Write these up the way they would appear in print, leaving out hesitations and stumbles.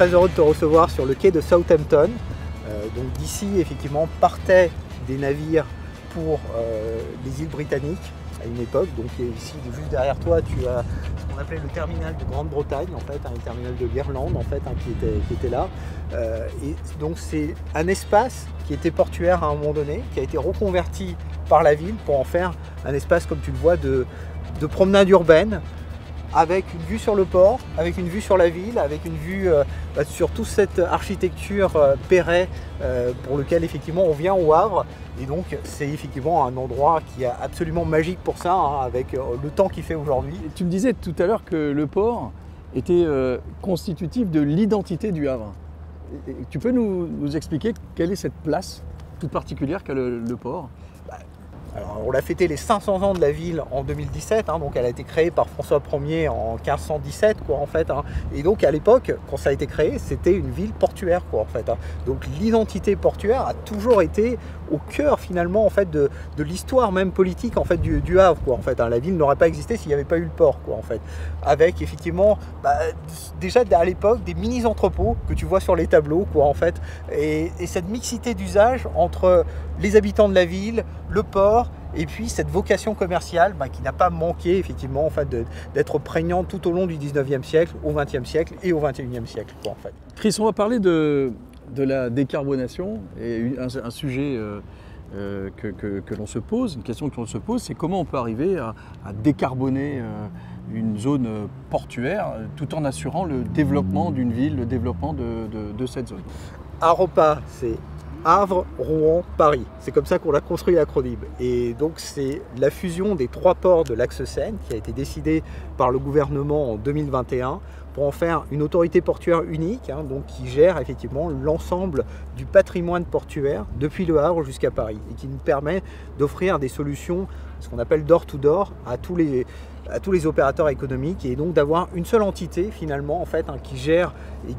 très heureux de te recevoir sur le quai de Southampton. Donc d'ici, effectivement, partaient des navires pour les îles britanniques à une époque. Donc ici, juste derrière toi, tu as ce qu'on appelait le terminal de Grande-Bretagne, en fait, le terminal de l'Irlande, en fait, qui était là. Et donc c'est un espace qui était portuaire à un moment donné, qui a été reconverti par la ville pour en faire un espace, comme tu le vois, de promenade urbaine, avec une vue sur le port, avec une vue sur la ville, avec une vue sur toute cette architecture Perret pour lequel effectivement on vient au Havre. Et donc c'est effectivement un endroit qui est absolument magique pour ça, hein, avec le temps qu'il fait aujourd'hui. Tu me disais tout à l'heure que le port était constitutif de l'identité du Havre. Tu peux nous expliquer quelle est cette place toute particulière qu'a le port ? Alors, on a fêté les 500 ans de la ville en 2017, hein, donc elle a été créée par François Ier en 1517, quoi, en fait. Hein. Et donc à l'époque, quand ça a été créé, c'était une ville portuaire, quoi, en fait. Hein. Donc l'identité portuaire a toujours été au cœur finalement, en fait, de l'histoire même politique, en fait, du Havre, quoi, en fait. Hein. La ville n'aurait pas existé s'il n'y avait pas eu le port, quoi, en fait. Avec effectivement, déjà à l'époque, des mini-entrepôts que tu vois sur les tableaux, quoi, en fait. Et cette mixité d'usage entre les habitants de la ville, le port, et puis cette vocation commerciale qui n'a pas manqué effectivement, en fait, d'être prégnante tout au long du 19e siècle, au 20e siècle et au 21e siècle, quoi, en fait. Chris, on va parler de la décarbonation, et un sujet que l'on se pose, une question que l'on se pose, c'est comment on peut arriver à décarboner une zone portuaire tout en assurant le développement d'une ville, le développement de cette zone. AROPA, c'est Havre, Rouen, Paris. C'est comme ça qu'on a construit l'acronyme. Et donc c'est la fusion des 3 ports de l'axe Seine qui a été décidée par le gouvernement en 2021 pour en faire une autorité portuaire unique, hein, donc qui gère effectivement l'ensemble du patrimoine portuaire depuis le Havre jusqu'à Paris et qui nous permet d'offrir des solutions, ce qu'on appelle door-to-door, à tous les opérateurs économiques, et donc d'avoir une seule entité finalement, en fait, hein, qui gère et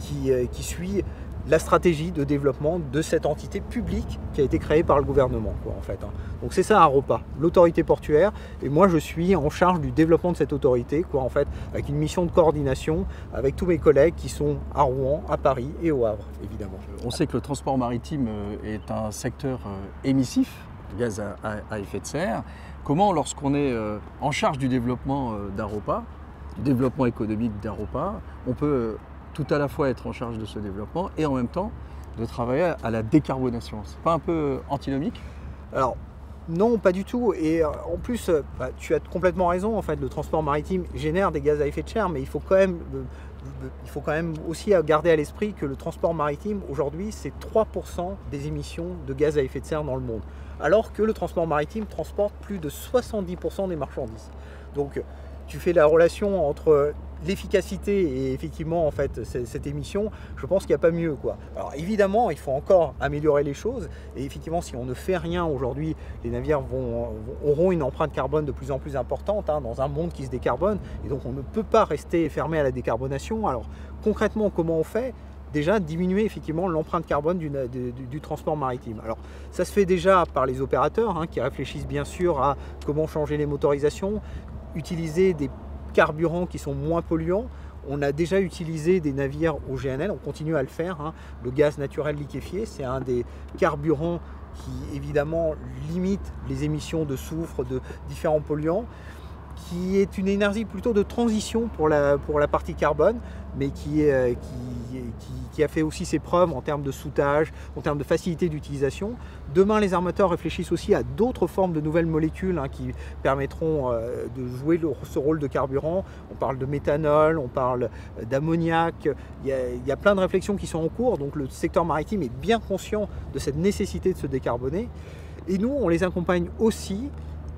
qui suit la stratégie de développement de cette entité publique qui a été créée par le gouvernement, quoi, en fait. Hein. Donc c'est ça AROPA, l'autorité portuaire, et moi je suis en charge du développement de cette autorité, quoi, en fait, avec une mission de coordination avec tous mes collègues qui sont à Rouen, à Paris et au Havre, évidemment. On sait que le transport maritime est un secteur émissif, gaz à effet de serre. Comment, lorsqu'on est en charge du développement d'AROPA, du développement économique d'AROPA, on peut tout à la fois être en charge de ce développement et en même temps de travailler à la décarbonation? C'est pas un peu antinomique? Alors non, pas du tout. Et en plus, tu as complètement raison. En fait, le transport maritime génère des gaz à effet de serre, mais il faut quand même aussi garder à l'esprit que le transport maritime aujourd'hui, c'est 3% des émissions de gaz à effet de serre dans le monde, alors que le transport maritime transporte plus de 70% des marchandises. Donc tu fais la relation entre l'efficacité et effectivement, en fait, cette émission, je pense qu'il n'y a pas mieux, quoi. Alors évidemment, il faut encore améliorer les choses, et effectivement, si on ne fait rien aujourd'hui, les navires auront une empreinte carbone de plus en plus importante, hein, dans un monde qui se décarbone, et donc on ne peut pas rester fermé à la décarbonation. Alors concrètement, comment on fait ? Déjà diminuer effectivement l'empreinte carbone du transport maritime. Alors ça se fait déjà par les opérateurs, hein, qui réfléchissent bien sûr à comment changer les motorisations, utiliser des carburants qui sont moins polluants. On a déjà utilisé des navires au GNL, on continue à le faire, hein. Le gaz naturel liquéfié, c'est un des carburants qui évidemment limite les émissions de soufre, de différents polluants, qui est une énergie plutôt de transition pour la partie carbone, mais qui a fait aussi ses preuves en termes de soudage, en termes de facilité d'utilisation. Demain, les armateurs réfléchissent aussi à d'autres formes de nouvelles molécules, hein, qui permettront de jouer ce rôle de carburant. On parle de méthanol, on parle d'ammoniac. Il y a plein de réflexions qui sont en cours, donc le secteur maritime est bien conscient de cette nécessité de se décarboner. Et nous, on les accompagne aussi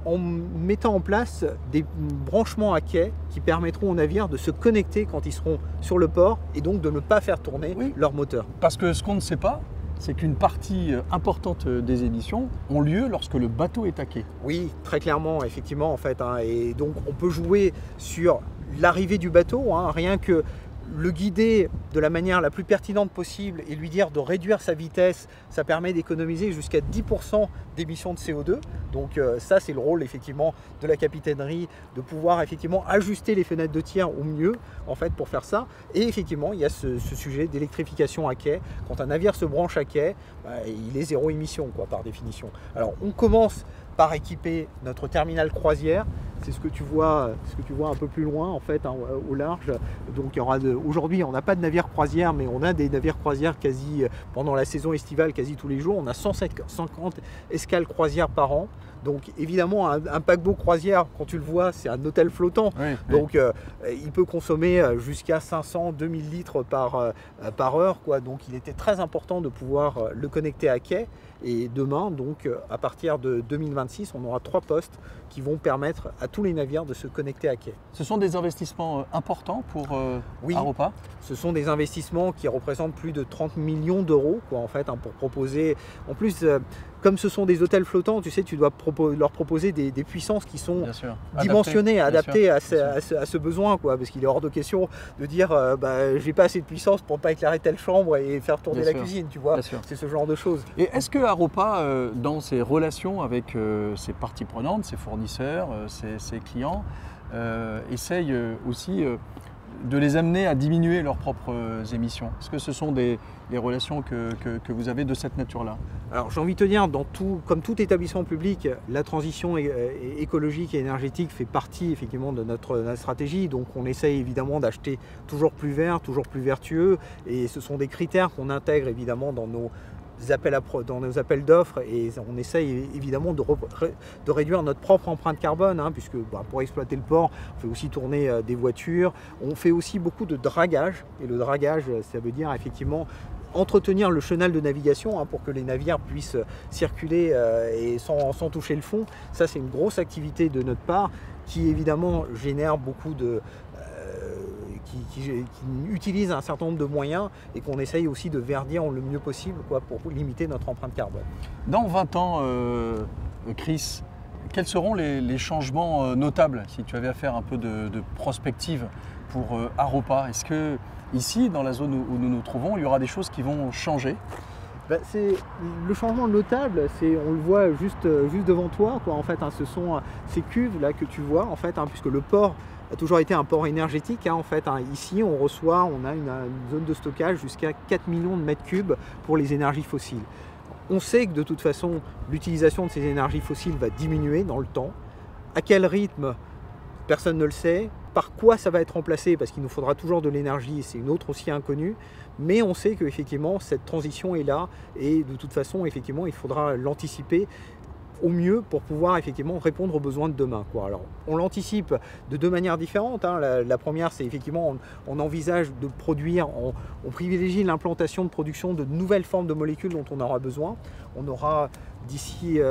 en mettant en place des branchements à quai qui permettront aux navires de se connecter quand ils seront sur le port et donc de ne pas faire tourner leur moteur. Parce que ce qu'on ne sait pas, c'est qu'une partie importante des émissions ont lieu lorsque le bateau est à quai. Oui, très clairement, effectivement, en fait, hein, et donc on peut jouer sur l'arrivée du bateau, hein, rien que le guider de la manière la plus pertinente possible et lui dire de réduire sa vitesse, ça permet d'économiser jusqu'à 10% d'émissions de CO2. Donc ça, c'est le rôle effectivement de la capitainerie, de pouvoir effectivement ajuster les fenêtres de tir au mieux en fait pour faire ça. Et effectivement, il y a ce sujet d'électrification à quai. Quand un navire se branche à quai, il est zéro émission quoi, par définition. Alors on commence par équiper notre terminal croisière. C'est ce que tu vois un peu plus loin en fait, hein, au large. Donc aujourd'hui on n'a pas de navire croisière, mais on a des navires croisières quasi pendant la saison estivale, quasi tous les jours. On a 150 escales croisières par an. Donc évidemment un paquebot croisière, quand tu le vois, c'est un hôtel flottant. Oui, donc il peut consommer jusqu'à 500-2000 litres par heure, quoi. Donc il était très important de pouvoir le connecter à quai. Et demain, donc à partir de 2026, on aura 3 postes qui vont permettre à tous les navires de se connecter à quai. Ce sont des investissements importants pour oui, Aropa. Ce sont des investissements qui représentent plus de 30 millions d'euros quoi, en fait, hein, pour proposer. En plus, comme ce sont des hôtels flottants, tu sais, tu dois leur proposer des puissances qui sont dimensionnées, adaptées à ce besoin, quoi, parce qu'il est hors de question de dire j'ai pas assez de puissance pour pas éclairer telle chambre et faire tourner la cuisine, tu vois. C'est ce genre de choses. Et est-ce que Aropa, dans ses relations avec ses parties prenantes, ses fournisseurs, ses clients, essaye aussi de les amener à diminuer leurs propres émissions? Est-ce que ce sont des relations que vous avez de cette nature-là? Alors j'ai envie de te dire, comme tout établissement public, la transition écologique et énergétique fait partie effectivement de notre stratégie. Donc on essaye évidemment d'acheter toujours plus vert, toujours plus vertueux. Et ce sont des critères qu'on intègre évidemment dans nos appels d'offres, et on essaye évidemment de réduire notre propre empreinte carbone, hein, puisque pour exploiter le port, on fait aussi tourner des voitures, on fait aussi beaucoup de dragage, et le dragage, ça veut dire effectivement entretenir le chenal de navigation, hein, pour que les navires puissent circuler et sans toucher le fond. Ça, c'est une grosse activité de notre part qui évidemment génère beaucoup de... Qui utilise un certain nombre de moyens et qu'on essaye aussi de verdir le mieux possible quoi, pour limiter notre empreinte carbone. Dans 20 ans, Chris, quels seront les changements notables si tu avais à faire un peu de prospective pour Aropa? Est-ce que ici, dans la zone où nous nous trouvons, il y aura des choses qui vont changer? Le changement notable, on le voit juste devant toi, quoi, en fait, hein, ce sont ces cuves là que tu vois, en fait, hein, puisque le port a toujours été un port énergétique, hein, en fait, hein. Ici on a une zone de stockage jusqu'à 4 millions de mètres cubes pour les énergies fossiles. On sait que de toute façon l'utilisation de ces énergies fossiles va diminuer dans le temps. À quel rythme? Personne ne le sait. Par quoi ça va être remplacé? Parce qu'il nous faudra toujours de l'énergie, c'est une autre aussi inconnue. Mais on sait qu'effectivement cette transition est là et de toute façon effectivement il faudra l'anticiper au mieux pour pouvoir effectivement répondre aux besoins de demain, quoi. Alors on l'anticipe de 2 manières différentes, hein. La première, c'est effectivement on envisage de produire, on privilégie l'implantation de production de nouvelles formes de molécules dont on aura besoin. On aura d'ici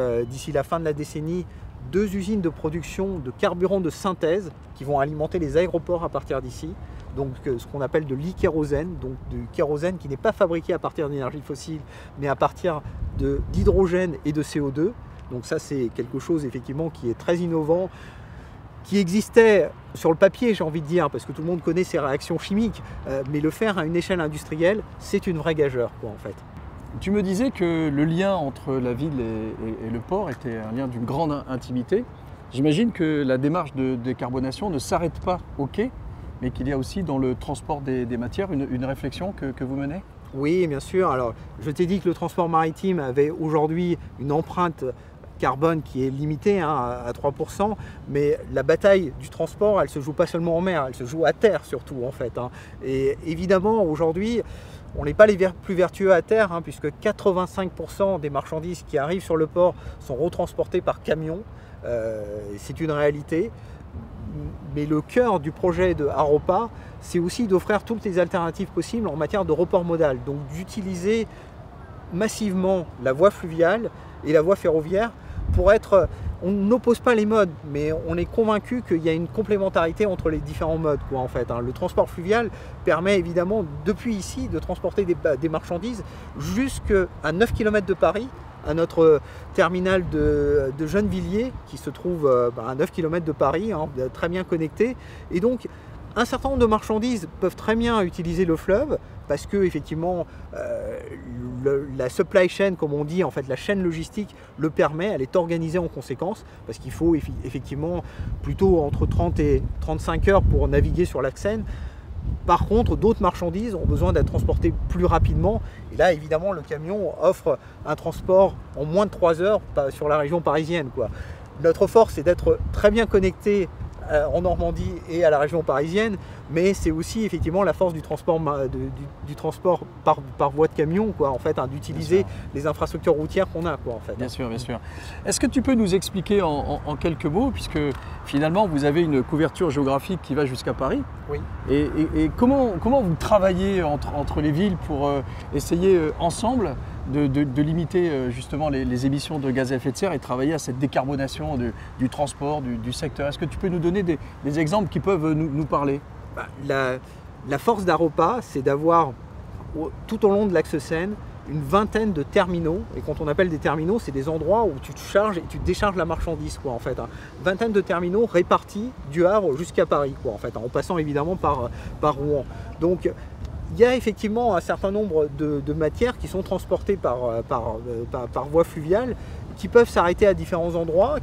la fin de la décennie 2 usines de production de carburant de synthèse qui vont alimenter les aéroports à partir d'ici. Donc ce qu'on appelle de l'e-kérosène, donc du kérosène qui n'est pas fabriqué à partir d'énergie fossile, mais à partir d'hydrogène et de CO2. Donc ça, c'est quelque chose effectivement qui est très innovant, qui existait sur le papier, j'ai envie de dire, parce que tout le monde connaît ces réactions chimiques, mais le faire à une échelle industrielle, c'est une vraie gageure, quoi, en fait. Tu me disais que le lien entre la ville et le port était un lien d'une grande intimité. J'imagine que la démarche de décarbonation ne s'arrête pas au quai, mais qu'il y a aussi dans le transport des matières une réflexion que vous menez? Oui, bien sûr. Alors, je t'ai dit que le transport maritime avait aujourd'hui une empreinte carbone qui est limitée, hein, à 3%, mais la bataille du transport, elle se joue pas seulement en mer, elle se joue à terre surtout, en fait, hein. Et évidemment, aujourd'hui, on n'est pas les plus vertueux à terre, hein, puisque 85% des marchandises qui arrivent sur le port sont retransportées par camion. C'est une réalité. Mais le cœur du projet de Aropa, c'est aussi d'offrir toutes les alternatives possibles en matière de report modal. Donc d'utiliser massivement la voie fluviale et la voie ferroviaire pour être... On n'oppose pas les modes, mais on est convaincu qu'il y a une complémentarité entre les différents modes, quoi, en fait, hein. Le transport fluvial permet évidemment, depuis ici, de transporter des marchandises jusqu'à 9 km de Paris, à notre terminal de Gennevilliers, qui se trouve à 9 km de Paris, hein, très bien connecté. Et donc, Un certain nombre de marchandises peuvent très bien utiliser le fleuve parce que effectivement la supply chain, comme on dit, en fait la chaîne logistique le permet, elle est organisée en conséquence parce qu'il faut effectivement plutôt entre 30 et 35 heures pour naviguer sur la Seine. Par contre, d'autres marchandises ont besoin d'être transportées plus rapidement. Et là, évidemment, le camion offre un transport en moins de 3 heures sur la région parisienne, quoi. Notre force, c'est d'être très bien connecté en Normandie et à la région parisienne, mais c'est aussi effectivement la force du transport, du transport par voie de camion, quoi, en fait, hein, d'utiliser les infrastructures routières qu'on a, quoi, en fait. Bien sûr, bien sûr. Est-ce que tu peux nous expliquer en quelques mots, puisque finalement vous avez une couverture géographique qui va jusqu'à Paris, oui. Et comment vous travaillez entre les villes pour essayer ensemble de limiter justement les émissions de gaz à effet de serre et travailler à cette décarbonation du transport, du secteur? Est-ce que tu peux nous donner des exemples qui peuvent nous parler? La force d'Aropa, c'est d'avoir tout au long de l'axe Seine une vingtaine de terminaux, et quand on appelle des terminaux, c'est des endroits où tu te charges et tu décharges la marchandise, quoi, en fait, hein. Vingtaine de terminaux répartis du Havre jusqu'à Paris, quoi, en fait, hein, en passant évidemment par Rouen. Donc il y a effectivement un certain nombre de matières qui sont transportées par voie fluviale, qui peuvent s'arrêter à différents endroits,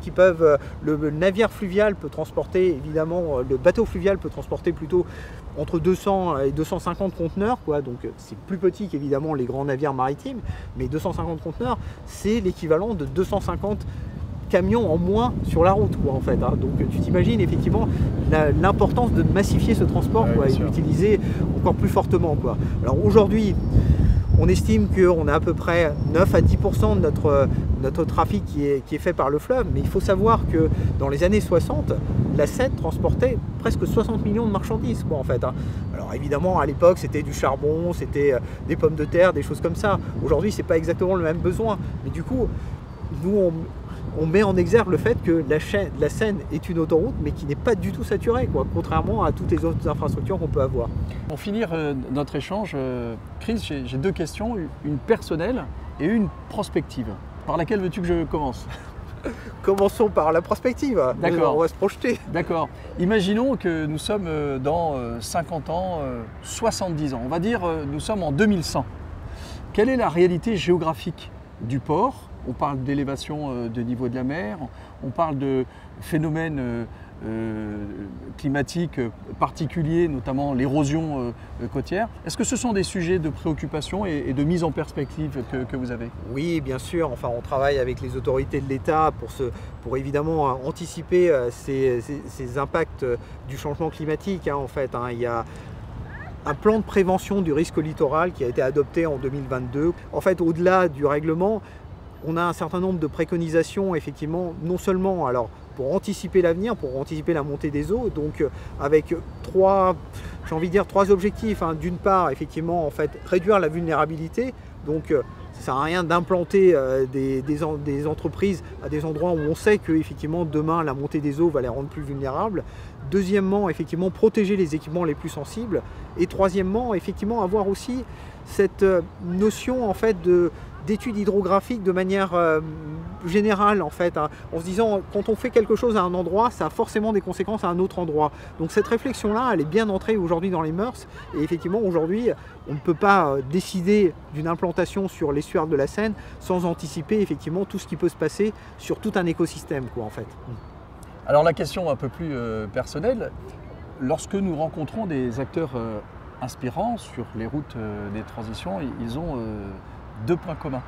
le navire fluvial peut transporter, évidemment, le bateau fluvial peut transporter plutôt entre 200 et 250 conteneurs, quoi. Donc c'est plus petit qu'évidemment les grands navires maritimes, mais 250 conteneurs, c'est l'équivalent de 250 camions en moins sur la route, quoi, en fait, hein. Donc tu t'imagines effectivement l'importance de massifier ce transport, quoi, et d'utiliser encore plus fortement, quoi. Alors aujourd'hui, on estime qu'on a à peu près 9 à 10% de notre trafic qui est fait par le fleuve, mais il faut savoir que dans les années 60, la Seine transportait presque 60 millions de marchandises, quoi, en fait, hein. Alors évidemment, à l'époque, c'était du charbon, c'était des pommes de terre, des choses comme ça. Aujourd'hui, c'est pas exactement le même besoin, mais du coup, nous, on met en exergue le fait que la Seine est une autoroute, mais qui n'est pas du tout saturée, quoi, contrairement à toutes les autres infrastructures qu'on peut avoir. Pour finir notre échange, Chris, j'ai deux questions, une personnelle et une prospective. Par laquelle veux-tu que je commence? Commençons par la prospective. D'accord. On va se projeter. D'accord. Imaginons que nous sommes dans 50 ans, 70 ans. On va dire nous sommes en 2100. Quelle est la réalité géographique du port? On parle d'élévation de niveau de la mer, on parle de phénomènes climatiques particuliers, notamment l'érosion côtière. Est-ce que ce sont des sujets de préoccupation et de mise en perspective que vous avez? Oui, bien sûr. Enfin, on travaille avec les autorités de l'État pour évidemment anticiper ces impacts du changement climatique, hein, en fait, hein. Il y a un plan de prévention du risque littoral qui a été adopté en 2022. En fait, au-delà du règlement, on a un certain nombre de préconisations, effectivement, non seulement alors, pour anticiper l'avenir, pour anticiper la montée des eaux, donc avec trois objectifs, hein. D'une part, effectivement, en fait, réduire la vulnérabilité, donc ça ne sert à rien d'implanter des entreprises à des endroits où on sait que effectivement, demain, la montée des eaux va les rendre plus vulnérables. Deuxièmement, effectivement, protéger les équipements les plus sensibles. Et troisièmement, effectivement, avoir aussi cette notion, en fait, d'études hydrographiques de manière générale, en fait, hein, en se disant quand on fait quelque chose à un endroit, ça a forcément des conséquences à un autre endroit. Donc cette réflexion-là, elle est bien entrée aujourd'hui dans les mœurs, et effectivement aujourd'hui, on ne peut pas décider d'une implantation sur l'estuaire de la Seine sans anticiper effectivement tout ce qui peut se passer sur tout un écosystème, quoi, en fait. Alors la question un peu plus personnelle, lorsque nous rencontrons des acteurs inspirants sur les routes des transitions, ils ont deux points communs.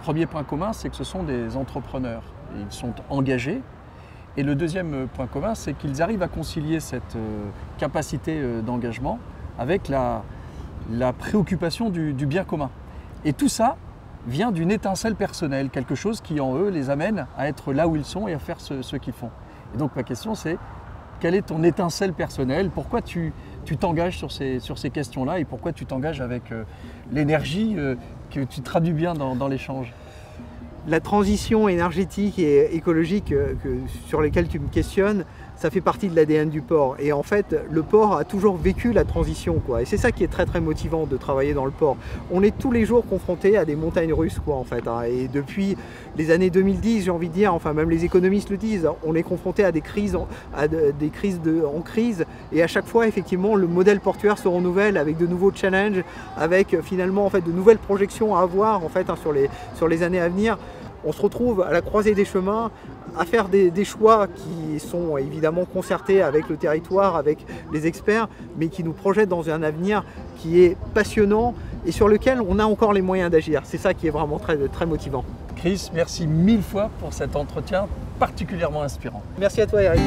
Premier point commun, c'est que ce sont des entrepreneurs. Ils sont engagés. Et le deuxième point commun, c'est qu'ils arrivent à concilier cette capacité d'engagement avec la préoccupation du bien commun. Et tout ça vient d'une étincelle personnelle, quelque chose qui en eux les amène à être là où ils sont et à faire ce qu'ils font. Et donc ma question, c'est quelle est ton étincelle personnelle? Pourquoi tu t'engages sur ces questions-là et pourquoi tu t'engages avec l'énergie que tu traduis bien dans l'échange? La transition énergétique et écologique sur lesquelles tu me questionnes, ça fait partie de l'ADN du port. Et en fait, le port a toujours vécu la transition, quoi. Et c'est ça qui est très très motivant de travailler dans le port. On est tous les jours confrontés à des montagnes russes, quoi, en fait. Et depuis les années 2010, j'ai envie de dire, enfin même les économistes le disent, on est confronté à des crises, en crise. Et à chaque fois, effectivement, le modèle portuaire se renouvelle avec de nouveaux challenges, avec finalement en fait de nouvelles projections à avoir en fait sur les années à venir. On se retrouve à la croisée des chemins, à faire des choix qui sont évidemment concertés avec le territoire, avec les experts, mais qui nous projettent dans un avenir qui est passionnant et sur lequel on a encore les moyens d'agir. C'est ça qui est vraiment très, très motivant. Chris, merci 1000 fois pour cet entretien particulièrement inspirant. Merci à toi, Eric.